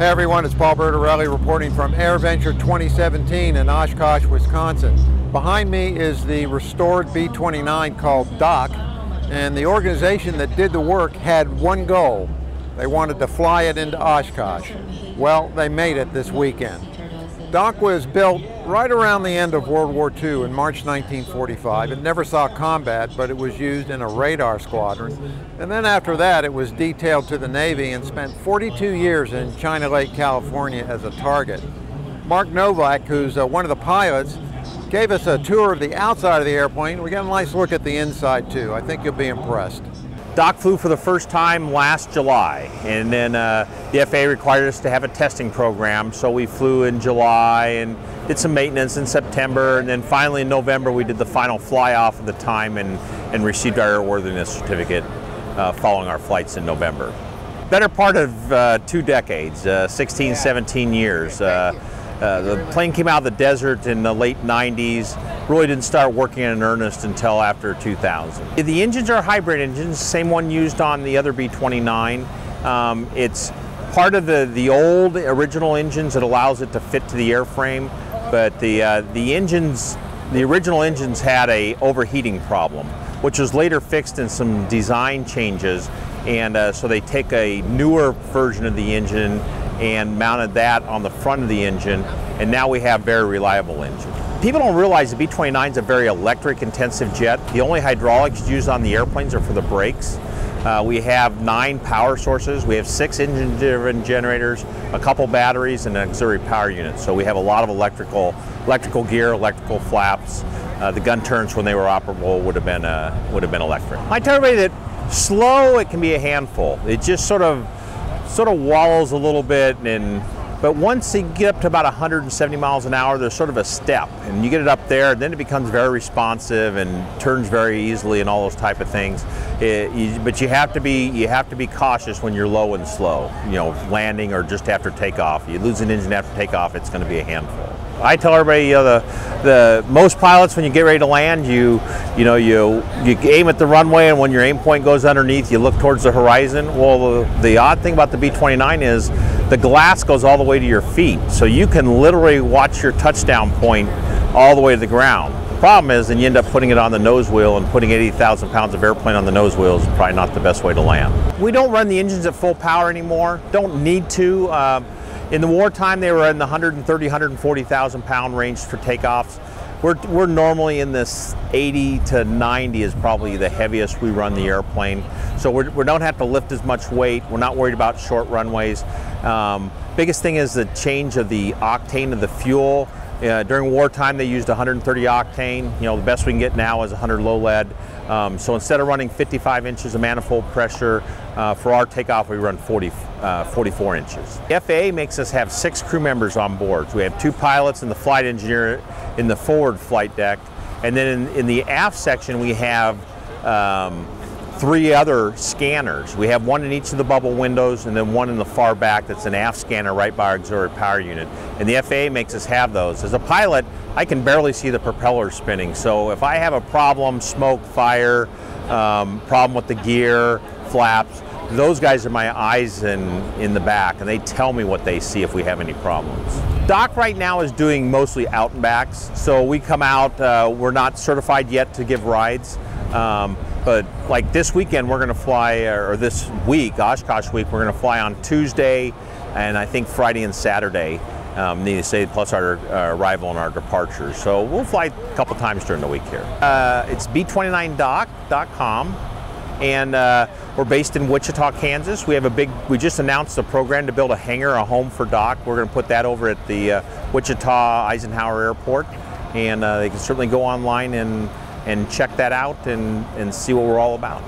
Hey everyone, it's Paul Bertorelli reporting from AirVenture 2017 in Oshkosh, Wisconsin. Behind me is the restored B-29 called Doc, and the organization that did the work had one goal. They wanted to fly it into Oshkosh. Well, they made it this weekend. Doc was built right around the end of World War II in March 1945. It never saw combat, but it was used in a radar squadron. And then after that, it was detailed to the Navy and spent 42 years in China Lake, California as a target. Mark Novak, who's one of the pilots, gave us a tour of the outside of the airplane. We got a nice look at the inside too. I think you'll be impressed. Doc flew for the first time last July, and then the FAA required us to have a testing program, so we flew in July and did some maintenance in September, and then finally in November we did the final fly-off of the time and received our airworthiness certificate following our flights in November. Better part of 2 decades, 16, 17 years. The plane came out of the desert in the late 90s, really didn't start working in earnest until after 2000. The engines are hybrid engines, same one used on the other B-29. It's part of the old original engines that allows it to fit to the airframe, but the original engines had a overheating problem, which was later fixed in some design changes, and so they take a newer version of the engine and mounted that on the front of the engine, and now we have very reliable engine. People don't realize the B-29 is a very electric intensive jet. The only hydraulics used on the airplanes are for the brakes. We have 9 power sources. We have 6 engine-driven generators, a couple batteries, and an auxiliary power unit. So we have a lot of electrical gear, electrical flaps. The gun turrets, when they were operable, would have been electric. I tell everybody that slow, it can be a handful. It just sort of wallows a little bit, but once you get up to about 170 miles an hour, there's sort of a step, and you get it up there, then it becomes very responsive and turns very easily and all those type of things. But you have to be cautious when you're low and slow, you know, landing or just after takeoff. You lose an engine after takeoff, it's going to be a handful. I tell everybody, you know, the most pilots, when you get ready to land, you aim at the runway, and when your aim point goes underneath, you look towards the horizon. Well, the odd thing about the B-29 is the glass goes all the way to your feet, so you can literally watch your touchdown point all the way to the ground. The problem is, then you end up putting it on the nose wheel, and putting 80,000 pounds of airplane on the nose wheel is probably not the best way to land. We don't run the engines at full power anymore. Don't need to. In the wartime, they were in the 130, 140,000 pound range for takeoffs. We're normally in this 80 to 90 is probably the heaviest we run the airplane. So we don't have to lift as much weight. We're not worried about short runways. Biggest thing is the change of the octane of the fuel. During wartime, they used 130 octane. You know, the best we can get now is 100 low lead. So instead of running 55 inches of manifold pressure, for our takeoff, we run 44 inches. The FAA makes us have 6 crew members on board. We have 2 pilots and the flight engineer in the forward flight deck. And then in the aft section, we have 3 other scanners. We have 1 in each of the bubble windows, and then 1 in the far back that's an aft scanner right by our auxiliary power unit. And the FAA makes us have those. As a pilot, I can barely see the propeller spinning. So if I have a problem, smoke, fire, problem with the gear, flaps, those guys are my eyes in the back, and they tell me what they see if we have any problems. Doc right now is doing mostly out and backs. So we come out, we're not certified yet to give rides. But like this weekend, we're going to fly, or this week, Oshkosh week, we're going to fly on Tuesday and I think Friday and Saturday, need to say, plus our arrival and our departure. So we'll fly a couple times during the week here. It's b29doc.com, and we're based in Wichita, Kansas. We just announced a program to build a hangar, a home for Doc. We're going to put that over at the Wichita Eisenhower Airport, and they can certainly go online and check that out and see what we're all about.